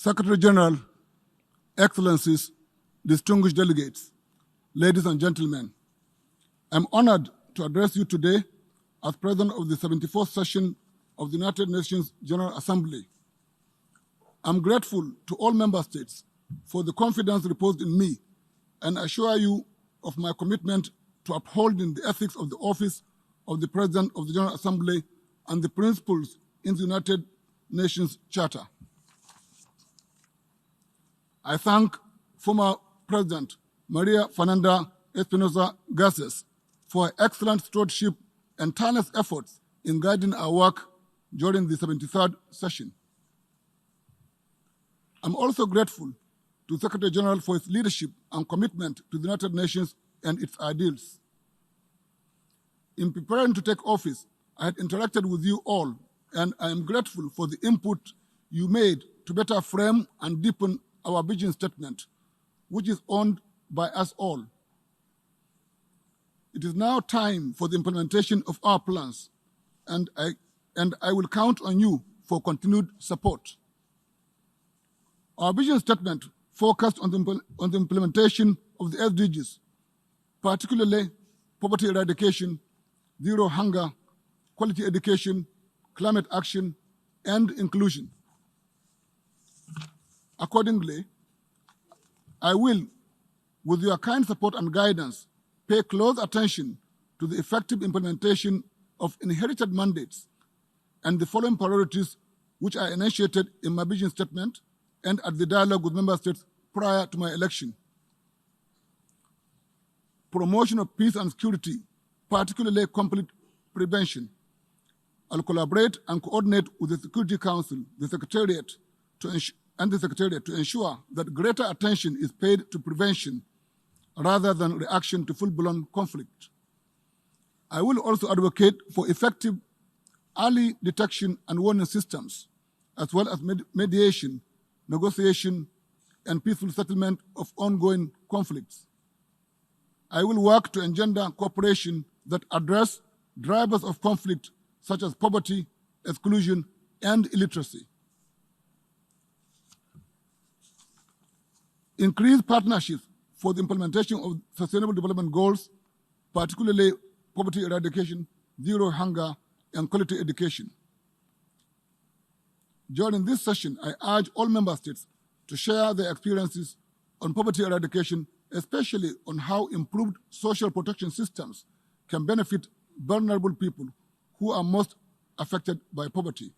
Secretary General, Excellencies, distinguished delegates, ladies and gentlemen, I'm honored to address you today as President of the 74th session of the United Nations General Assembly. I'm grateful to all member states for the confidence reposed in me and assure you of my commitment to upholding the ethics of the office of the President of the General Assembly and the principles in the United Nations Charter. I thank former President Maria Fernanda Espinosa Garces for her excellent stewardship and tireless efforts in guiding our work during the 73rd session. I'm also grateful to Secretary General for his leadership and commitment to the United Nations and its ideals. In preparing to take office, I had interacted with you all, and I am grateful for the input you made to better frame and deepen our vision statement, which is owned by us all. It is now time for the implementation of our plans, and I will count on you for continued support. Our vision statement focused on the implementation of the SDGs, particularly poverty eradication, zero hunger, quality education, climate action, and inclusion. Accordingly, I will, with your kind support and guidance, pay close attention to the effective implementation of inherited mandates and the following priorities which I initiated in my vision statement and at the dialogue with member states prior to my election. Promotion of peace and security, particularly conflict prevention. I'll collaborate and coordinate with the Security Council, the Secretariat, to ensure that greater attention is paid to prevention rather than reaction to full-blown conflict. I will also advocate for effective early detection and warning systems, as well as mediation, negotiation, and peaceful settlement of ongoing conflicts. I will work to engender cooperation that address drivers of conflict such as poverty, exclusion, and illiteracy. Increase partnerships for the implementation of Sustainable Development Goals, particularly poverty eradication, zero hunger, and quality education. During this session, I urge all member states to share their experiences on poverty eradication, especially on how improved social protection systems can benefit vulnerable people who are most affected by poverty.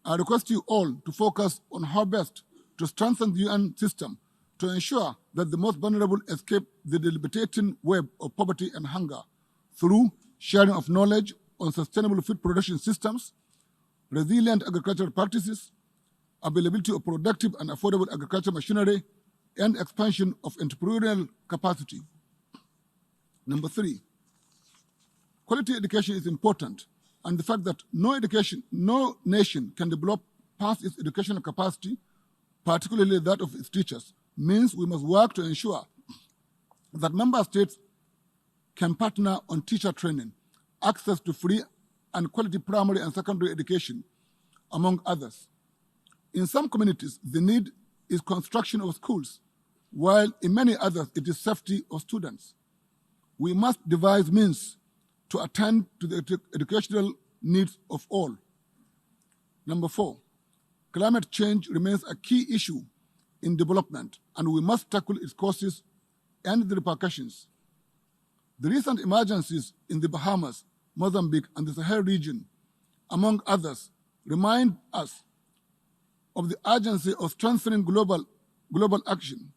I request you all to focus on how best to strengthen the UN system to ensure that the most vulnerable escape the debilitating web of poverty and hunger through sharing of knowledge on sustainable food production systems, resilient agricultural practices, availability of productive and affordable agricultural machinery, and expansion of entrepreneurial capacity. Number 3, quality education is important, and the fact that no nation can develop past its educational capacity, particularly that of its teachers, means we must work to ensure that member states can partner on teacher training, access to free and quality primary and secondary education, among others. In some communities, the need is construction of schools, while in many others, it is safety of students. We must devise means to attend to the educational needs of all. Number 4, climate change remains a key issue in development, and we must tackle its causes and the repercussions. The recent emergencies in the Bahamas, Mozambique, and the Sahel region, among others, remind us of the urgency of strengthening global action,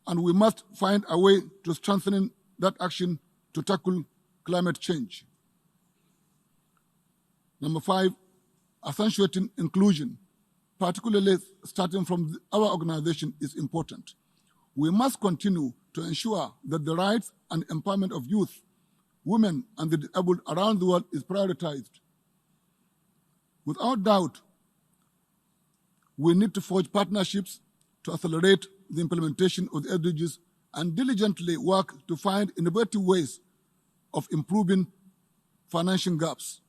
and we must find a way to strengthening that action to tackle climate change. Number 5, accentuating inclusion, particularly starting from our organization, is important. We must continue to ensure that the rights and empowerment of youth, women, and the disabled around the world is prioritized. Without doubt, we need to forge partnerships to accelerate the implementation of the SDGs and diligently work to find innovative ways of improving financial gaps.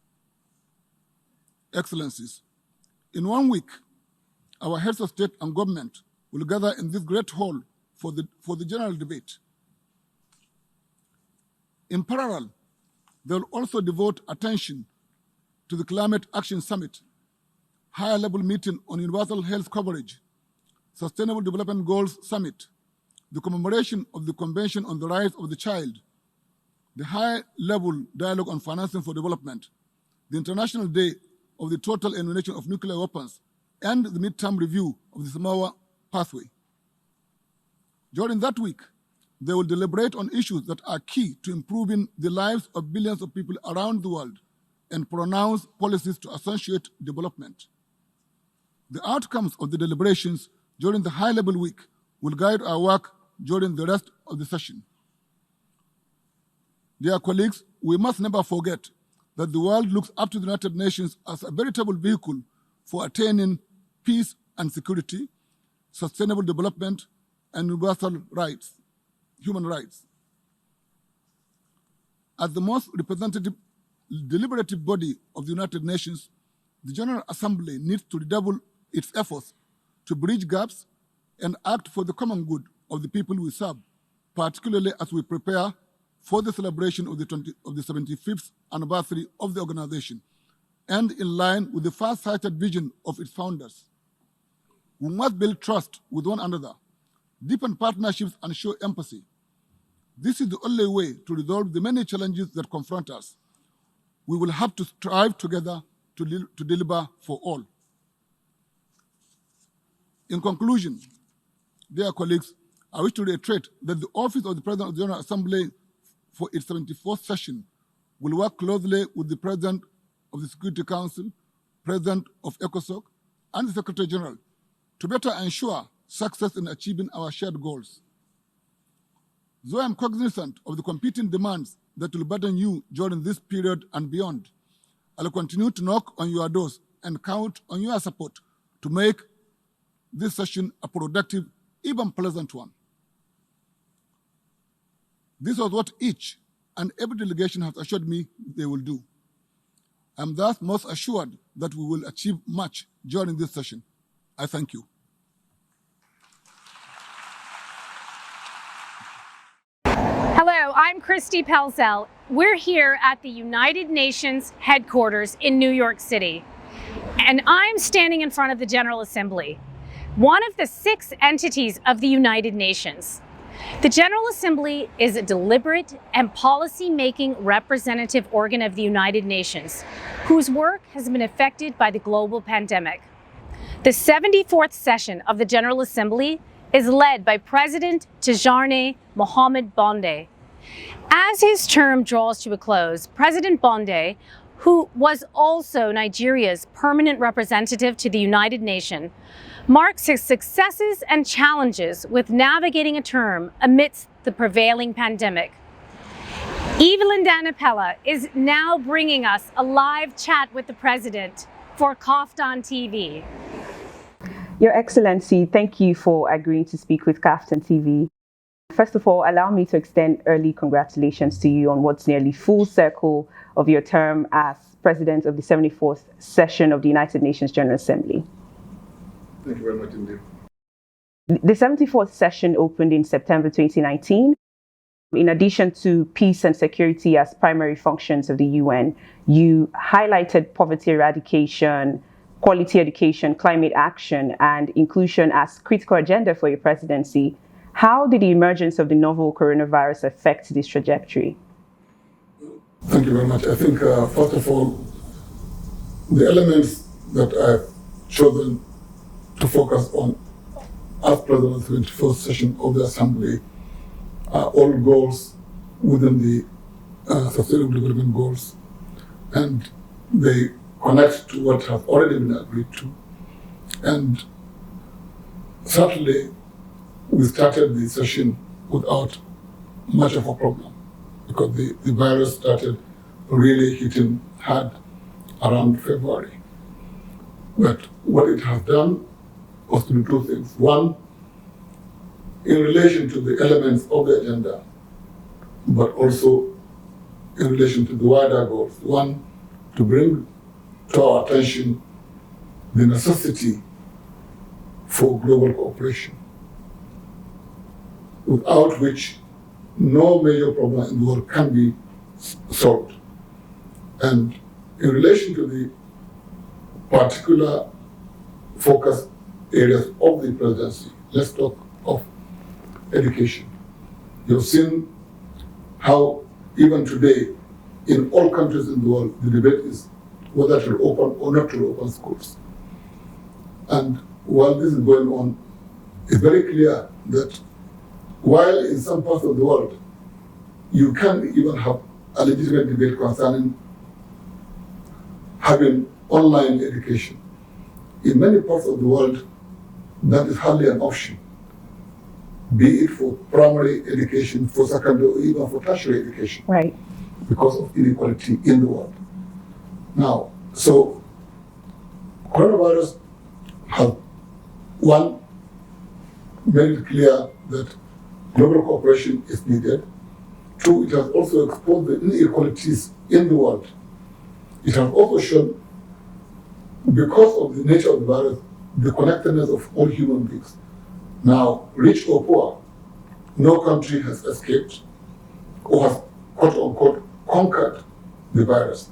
Excellencies, in 1 week, our heads of state and government will gather in this great hall for the general debate. In parallel, they will also devote attention to the Climate Action Summit, higher-level meeting on universal health coverage, Sustainable Development Goals Summit, the commemoration of the Convention on the Rights of the Child, the high-level dialogue on financing for development, the International Day of the Total Elimination of Nuclear Weapons, and the midterm review of the Samoa Pathway. During that week, they will deliberate on issues that are key to improving the lives of billions of people around the world and pronounce policies to accentuate development. The outcomes of the deliberations during the high-level week will guide our work during the rest of the session. Dear colleagues, we must never forget that the world looks up to the United Nations as a veritable vehicle for attaining peace and security, sustainable development, and universal rights, human rights. As the most representative deliberative body of the United Nations, the General Assembly needs to redouble its efforts to bridge gaps and act for the common good of the people we serve, particularly as we prepare for the celebration of the 75th anniversary of the organization, and in line with the far-sighted vision of its founders. We must build trust with one another, deepen partnerships, and show empathy. This is the only way to resolve the many challenges that confront us. We will have to strive together to deliver for all. In conclusion, dear colleagues, I wish to reiterate that the Office of the President of the General Assembly for its 74th session will work closely with the President of the Security Council, President of ECOSOC, and the Secretary General to better ensure success in achieving our shared goals. Though I am cognizant of the competing demands that will burden you during this period and beyond, I will continue to knock on your doors and count on your support to make this session a productive, even pleasant one. This was what each and every delegation has assured me they will do. I am thus most assured that we will achieve much during this session. I thank you. Hello, I'm Christy Pelzel. We're here at the United Nations headquarters in New York City, and I'm standing in front of the General Assembly, one of the 6 entities of the United Nations. The General Assembly is a deliberate and policy-making representative organ of the United Nations, whose work has been affected by the global pandemic. The 74th session of the General Assembly is led by President Tijjani Muhammad Bande. As his term draws to a close, President Bande, who was also Nigeria's permanent representative to the United Nations, marks his successes and challenges with navigating a term amidst the prevailing pandemic. Evelyn Dan Epelle is now bringing us a live chat with the President for KAFTAN TV. Your Excellency, thank you for agreeing to speak with KAFTAN TV. First of all, allow me to extend early congratulations to you on what's nearly full circle of your term as President of the 74th session of the United Nations General Assembly. Thank you very much indeed. The 74th session opened in September 2019. In addition to peace and security as primary functions of the UN, you highlighted poverty eradication, quality education, climate action, and inclusion as critical agenda for your presidency. How did the emergence of the novel coronavirus affect this trajectory? Thank you very much. I think, first of all, the elements that I've chosen to focus on as President of the 21st session of the Assembly are all goals within the Sustainable Development Goals, and they connect to what has already been agreed to. And certainly, we started the session without much of a problem because the virus started really hitting hard around February. But what it has done was to do 2 things. One, in relation to the elements of the agenda, but also in relation to the wider goals. One, to bring to our attention the necessity for global cooperation, without which no major problem in the world can be solved. And in relation to the particular focus areas of the presidency, let's talk of education. You've seen how even today, in all countries in the world, the debate is whether to open or not to open schools. And while this is going on, it's very clear that while in some parts of the world, you can even have a legitimate debate concerning having online education, in many parts of the world, that is hardly an option, be it for primary education, for secondary, or even for tertiary education. Right. Because of inequality in the world. Now, so coronavirus has, one, made it clear that global cooperation is needed. Two, it has also exposed the inequalities in the world. It has also shown, because of the nature of the virus, the connectedness of all human beings. Now, rich or poor, no country has escaped or has, quote unquote, conquered the virus.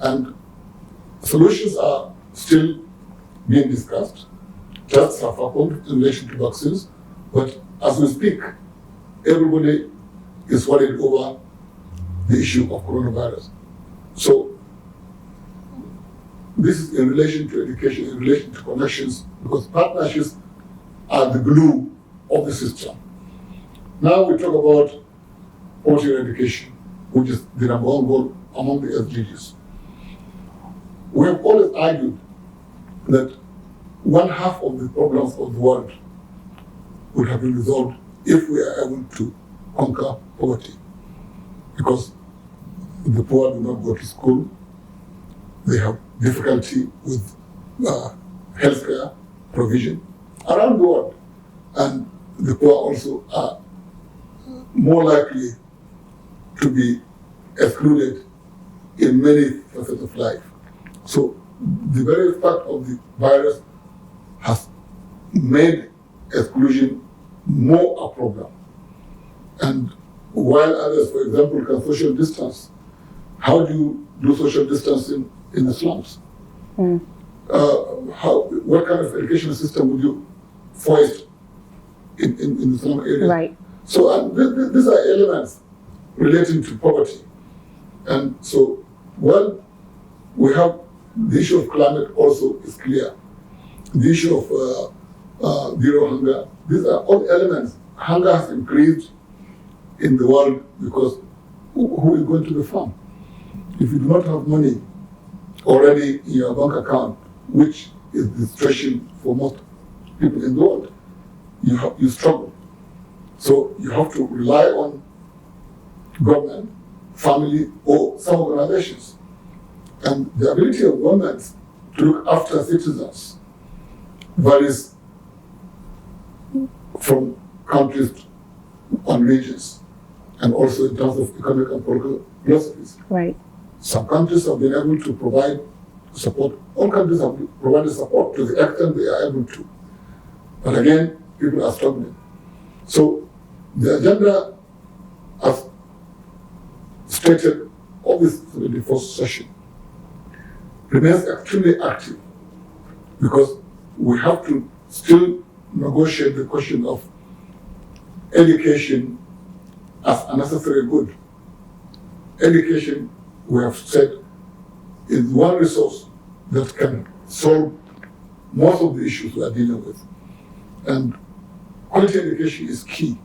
And solutions are still being discussed. Tests have happened in relation to vaccines, but as we speak, everybody is worried over the issue of coronavirus. So this is in relation to education, in relation to connections, because partnerships are the glue of the system. Now we talk about poverty eradication, which is the number one goal among the SDGs. We have always argued that one half of the problems of the world would have been resolved if we are able to conquer poverty. Because the poor do not go to school, they have difficulty with healthcare provision around the world. And the poor also are more likely to be excluded in many facets of life. So the very fact of the virus has made exclusion more a problem. And while others, for example, can social distance, how do you do social distancing in the slums? What kind of educational system would you foist in the slum areas? Right. So these are elements relating to poverty. And so, well, we have the issue of climate also is clear. The issue of zero hunger, these are all elements. Hunger has increased in the world because who is going to the farm? If you do not have money already in your bank account, which is the situation for most people in the world, you struggle. So you have to rely on government, family, or some organizations. And the ability of governments to look after citizens varies from countries and regions, and also in terms of economic and political philosophies. Right. Some countries have been able to provide support. All countries have provided support to the extent they are able to. But again, people are struggling. So the agenda, as stated of this 71st session, remains extremely active because we have to still negotiate the question of education as a necessary good. Education, we have said, is one resource that can solve most of the issues we are dealing with. And quality education is key.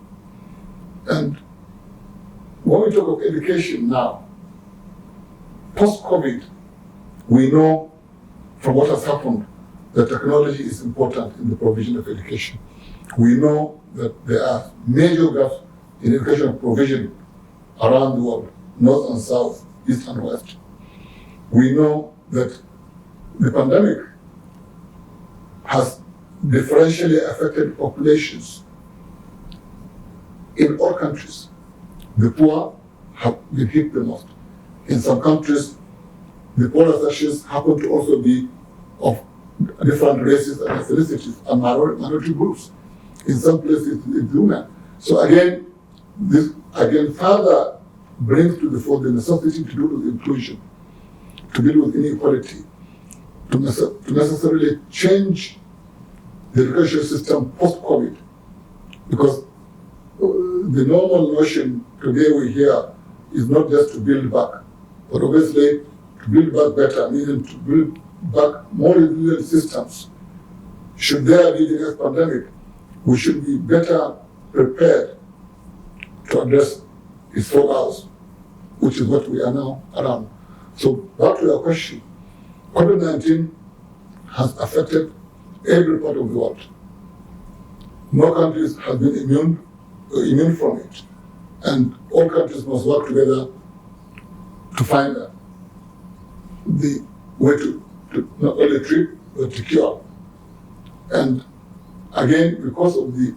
And when we talk of education now, post-COVID, we know from what has happened that technology is important in the provision of education. We know that there are major gaps in education provision around the world, north and south, east and west. We know that the pandemic has differentially affected populations in all countries. The poor have been hit the most. In some countries, the poorer sections happen to also be of different races and ethnicities and minority groups. In some places, it's women. So again, this further brings to the fore the necessity to deal with inclusion, to deal with inequality, to necessarily change the education system post-COVID, because the normal notion today we hear is not just to build back, but obviously to build back better, meaning to build back more resilient systems. Should there be the next pandemic, we should be better prepared to address its fallouts, which is what we are now around. So back to your question, COVID-19 has affected every part of the world. No countries have been immune from it. And all countries must work together to find the way to not only treat, but to cure. And again, because of the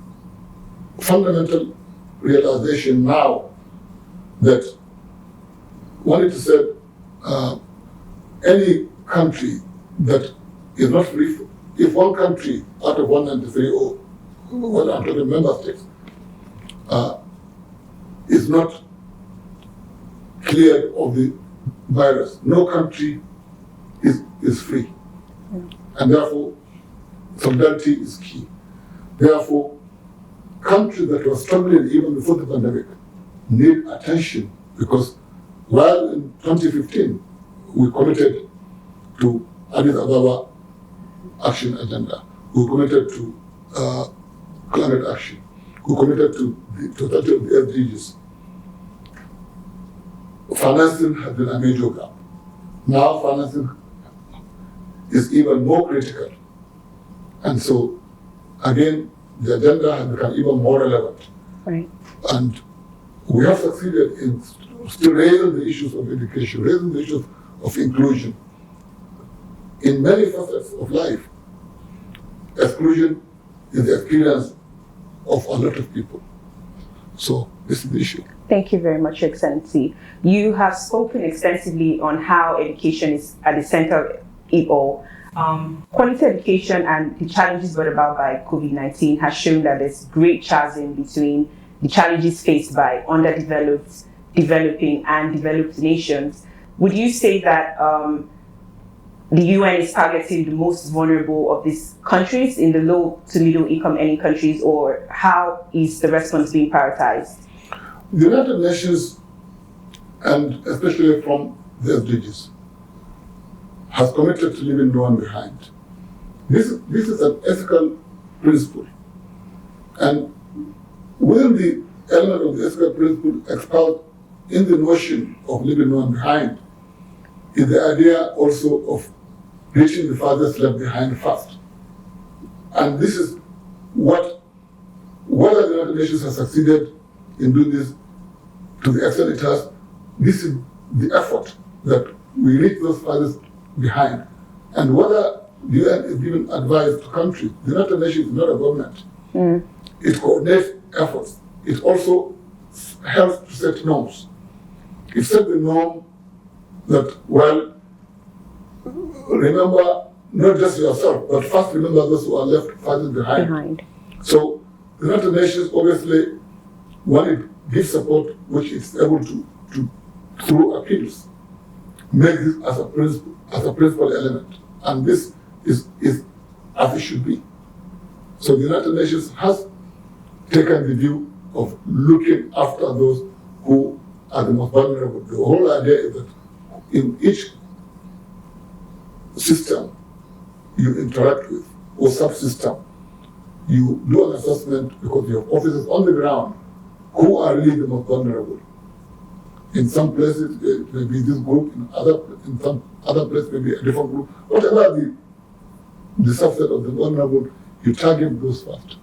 fundamental realization now that one is said, any country that is not free, if one country out of 193 or 100 member states is not cleared of the virus, no country is free. And therefore, solidarity is key. Therefore, countries that were struggling even before the pandemic need attention, because while in 2015 we committed to Addis Ababa Action Agenda, we committed to climate action, we committed to the totality of the SDGs. Financing has been a major gap. Now financing is even more critical. And so, again, the agenda has become even more relevant. Right. And we have succeeded in still raising the issues of education, raising the issues of inclusion. In many facets of life, exclusion is the experience of a lot of people. So this is the issue. Thank you very much, Your Excellency. You have spoken extensively on how education is at the center of it all. Quality education and the challenges brought about by COVID-19 has shown that there's great chasm between the challenges faced by underdeveloped, developing, and developed nations. Would you say that the UN is targeting the most vulnerable of these countries in the low to middle income earning countries, or how is the response being prioritized? The United Nations, and especially from the SDGs, has committed to leaving no one behind. This is an ethical principle. And within the element of the ethical principle expounded in the notion of leaving no one behind is the idea also of reaching the farthest left behind first. And this is whether the United Nations has succeeded in doing this to the extent it has, this is the effort that we reach those farthest behind. And whether the UN is giving advice to countries, the United Nations is not a government. It coordinates efforts. It also helps to set norms. It set the norm that, well, remember not just yourself, but first remember those who are left farthest behind. So the United Nations, obviously, when it gives support, which it's able to through appeals, make this as a principal element. And this is as it should be. So the United Nations has taken the view of looking after those who are the most vulnerable. The whole idea is that in each system you interact with, or subsystem, you do an assessment because you have officers on the ground who are really the most vulnerable. In some places, it may be this group, in some other places, maybe a different group. Whatever the subset of the vulnerable, you target those first.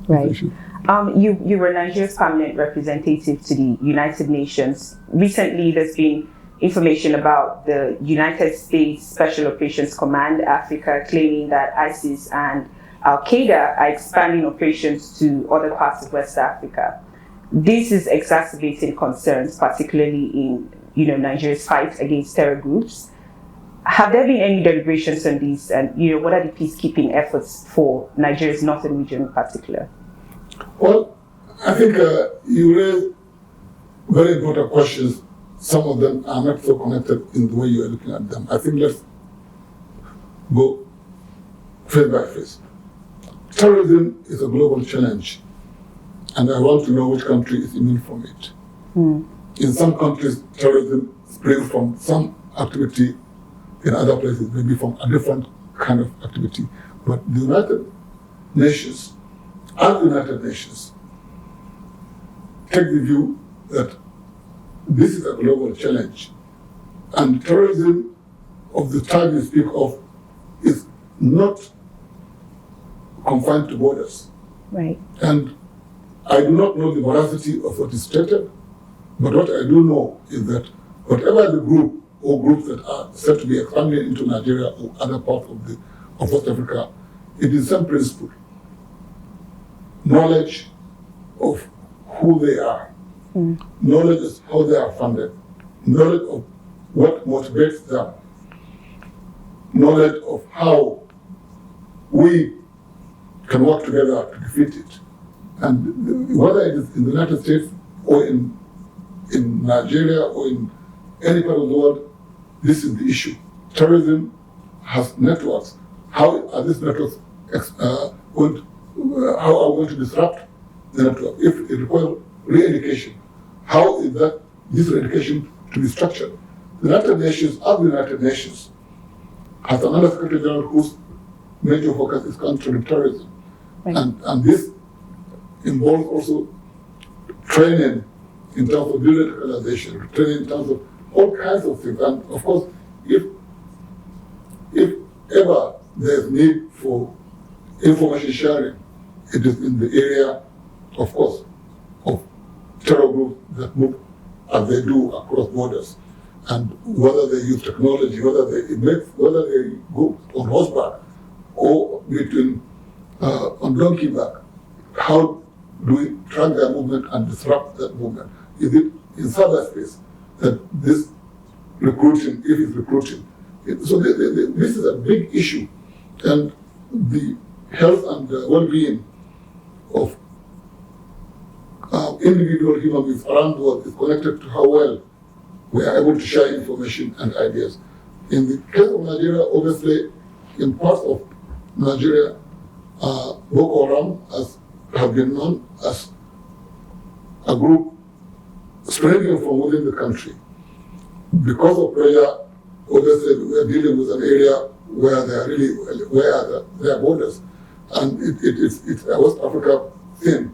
Right. You were Nigeria's permanent representative to the United Nations. Recently, there's been information about the United States Special Operations Command Africa claiming that ISIS and Al-Qaeda are expanding operations to other parts of West Africa. This is exacerbating concerns, particularly in Nigeria's fight against terror groups. Have there been any deliberations on these, and what are the peacekeeping efforts for Nigeria's northern region in particular? Well, I think you raise very important questions. Some of them are not so connected in the way you are looking at them. I think let's go phase by phase. Terrorism is a global challenge, and I want to know which country is immune from it. In some countries, terrorism springs from some activity. In other places, maybe from a different kind of activity. But the United Nations, as the United Nations, take the view that this is a global challenge. And terrorism of the type you speak of is not confined to borders. Right. And I do not know the veracity of what is stated, but what I do know is that whatever the group or groups that are said to be expanding into Nigeria or other parts of West Africa, it is the same principle. Knowledge of who they are, knowledge of how they are funded, knowledge of what motivates them, knowledge of how we can work together to defeat it. And whether it is in the United States or in Nigeria or in any part of the world, this is the issue. Terrorism has networks. How are these networks how are we going to disrupt the network? If it requires re-education, how is this re-education to be structured? The United Nations, as the United Nations, has an Under Secretary General whose major focus is countering terrorism. Right. And this involves also training in terms of de-radicalization, training in terms of all kinds of things. And of course, if ever there's need for information sharing, it is in the area, of course, of terror groups that move as they do across borders. And whether they use technology, whether they go on horseback or on donkey back, how do we track their movement and disrupt that movement? Is it in cyberspace that this recruiting, if it's recruiting? So this is a big issue, and the health and well-being of individual human beings around the world is connected to how well we are able to share information and ideas. In the case of Nigeria, obviously, in parts of Nigeria, Boko Haram have been known as a group spreading from within the country. Because of pressure, obviously, we are dealing with an area where there are borders, and it's a West Africa thing.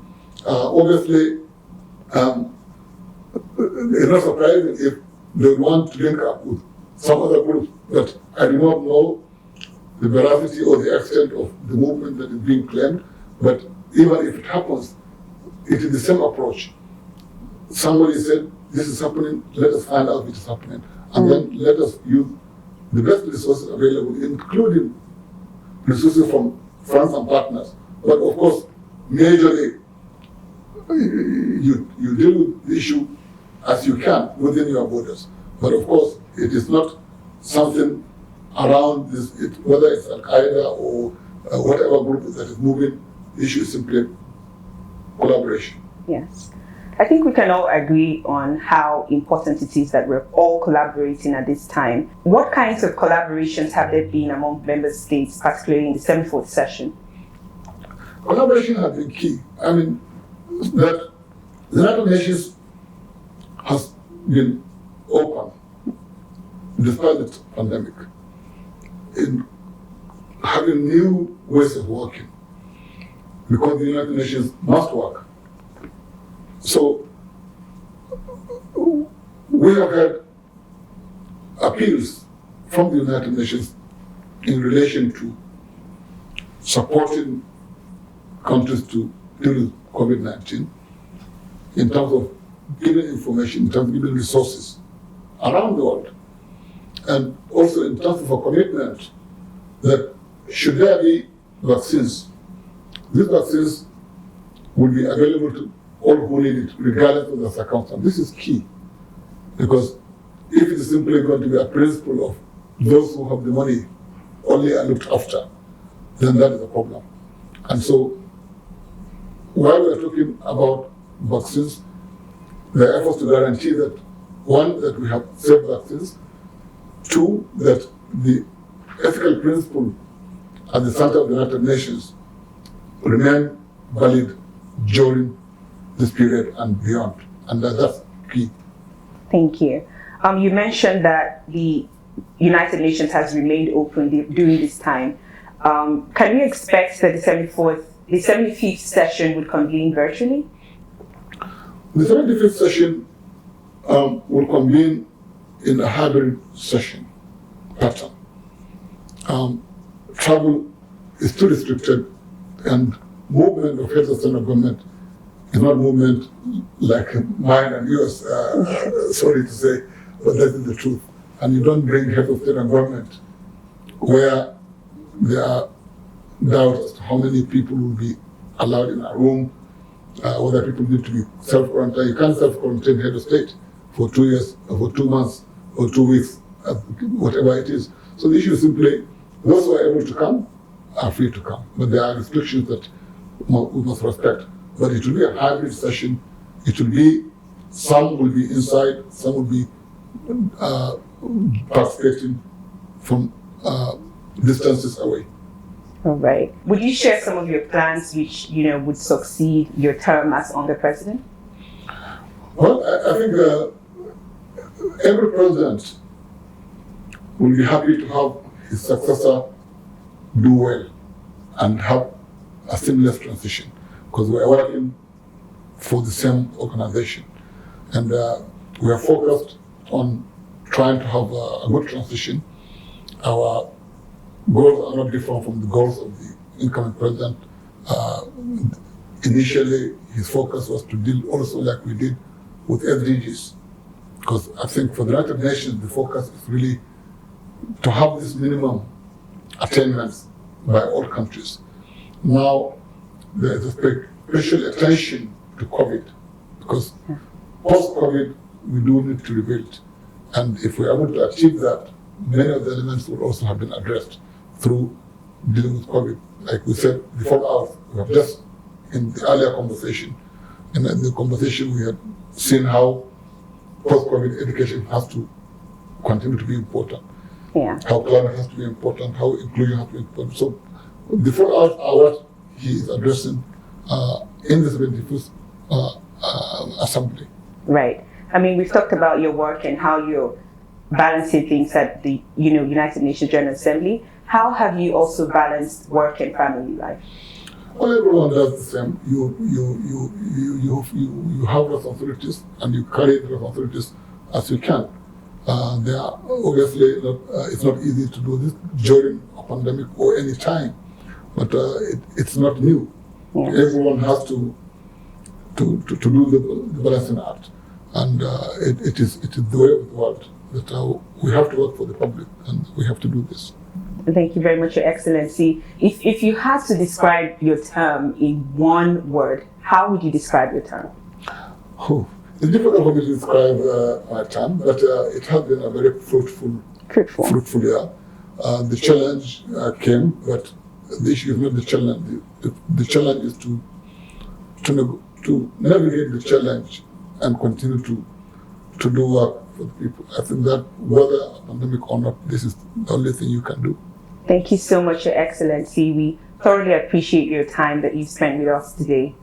Obviously, it's not surprising if they want to link up with some other groups, but I do not know the veracity or the extent of the movement that is being claimed. But even if it happens, it is the same approach. Somebody said, this is happening, let us find out if it is happening. And then let us use the best resources available, including resources from friends and partners. But of course, majorly, you deal with the issue as you can within your borders. But of course, it is not something around this, whether it's Al-Qaeda or whatever group that is moving, the issue is simply collaboration. Yes. I think we can all agree on how important it is that we're all collaborating at this time. What kinds of collaborations have there been among member states, particularly in the 74th session? Collaboration has been key. I mean, that the United Nations has been open, despite the pandemic, in having new ways of working, because the United Nations must work. So we have had appeals from the United Nations in relation to supporting countries to deal with COVID-19 in terms of giving information, in terms of giving resources around the world, and also in terms of a commitment that should there be vaccines, these vaccines will be available to all who need it, regardless of the circumstance. This is key, because if it is simply going to be a principle of those who have the money only are looked after, then that is a problem. And so, while we are talking about vaccines, there are efforts to guarantee that, one, that we have safe vaccines, two, that the ethical principle at the center of the United Nations remain valid during this period and beyond. And that's key. Thank you. You mentioned that the United Nations has remained open during this time. Can we expect that the 75th session would convene virtually? The 75th session will convene in a hybrid session pattern. Travel is too restricted, and movement of heads of state and government is not movement like mine and yours, sorry to say, but that is the truth. And you don't bring heads of state and government where there are doubts as to how many people will be allowed in a room, whether people need to be self-quarantined. You can't self-quarantine head of state for 2 years, or for 2 months, or 2 weeks, whatever it is. So the issue is simply, those who are able to come are free to come. But there are restrictions that we must respect. But it will be a hybrid session. It will be, some will be inside, some will be participating from distances away. All right. Would you share some of your plans which, would succeed your term as under president? Well, I think every president will be happy to have his successor do well and have a seamless transition, because we are working for the same organization. And we are focused on trying to have a good transition. Our goals are not different from the goals of the incoming president. Initially, his focus was to deal also like we did with SDGs, because I think for the United Nations, the focus is really to have this minimum attainments by all countries. Now, there is a special attention to COVID, because post-COVID, we do need to rebuild. And if we are able to achieve that, many of the elements will also have been addressed through dealing with COVID. Like we said, the fallout, we have just, in the earlier conversation, and in the conversation we had seen how post-COVID education has to continue to be important. Yeah. How climate has to be important, how inclusion has to be important. So the fallout are what he is addressing in the 75th Assembly. Right. I mean, we've talked about your work and how you're balancing things at the United Nations General Assembly. How have you also balanced work and family life? Well, everyone does the same. You have responsibilities, and you carry the responsibilities as you can. There are obviously it's not easy to do this during a pandemic or any time, but it's not new. Yeah. Everyone has to do the balancing act, and it is the way of the world that we have to work for the public, and we have to do this. Thank you very much, Your Excellency. If you had to describe your term in one word, how would you describe your term? Oh, it's difficult for me to describe my term, but it has been a very fruitful year. The challenge came, but the issue is not the challenge. The challenge is to navigate the challenge and continue to do work for the people. I think that whether a pandemic or not, this is the only thing you can do. Thank you so much, Your Excellency. We thoroughly appreciate your time that you spent with us today.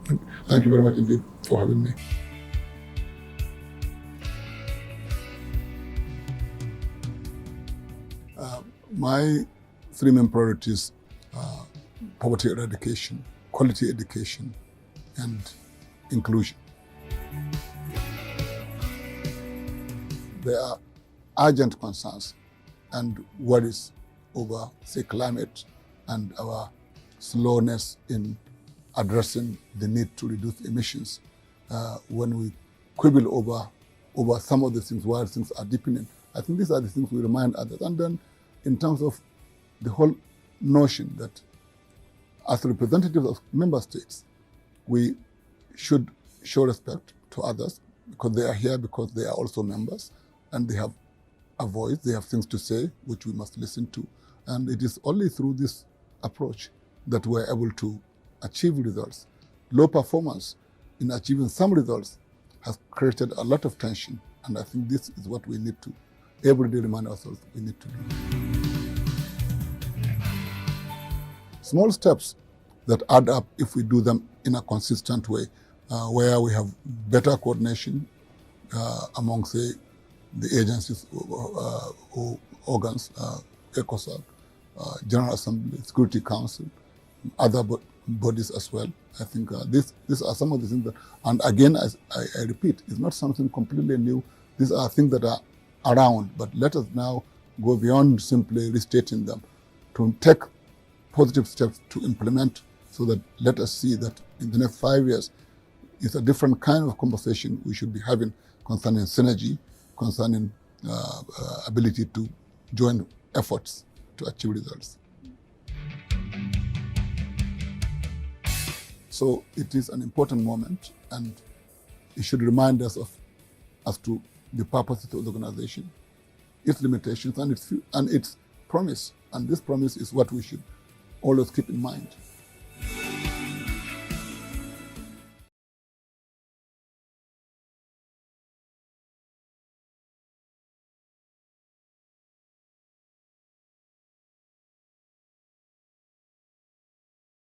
Thank you very much indeed for having me. My three main priorities are poverty eradication, quality education, and inclusion. There are urgent concerns and worries over, say, climate and our slowness in addressing the need to reduce emissions. When we quibble over some of the things while things are deepening, I think these are the things we remind others. And then in terms of the whole notion that as representatives of member states, we should show respect to others because they are here because they are also members and they have a voice, they have things to say, which we must listen to. And it is only through this approach that we're able to achieve results. Low performance in achieving some results has created a lot of tension, and I think this is what we need to every day remind ourselves we need to do. Small steps that add up if we do them in a consistent way, where we have better coordination among, say, the agencies or organs, ECOSOC, General Assembly, Security Council, other bodies as well. I think these are some of the things that, and again, as I repeat, it's not something completely new. These are things that are around, but let us now go beyond simply restating them to take positive steps to implement, so that let us see that in the next 5 years, it's a different kind of conversation we should be having concerning synergy, concerning ability to join efforts to achieve results. So it is an important moment, and it should remind us as to the purpose of the organization, its limitations, and its promise. And this promise is what we should always keep in mind.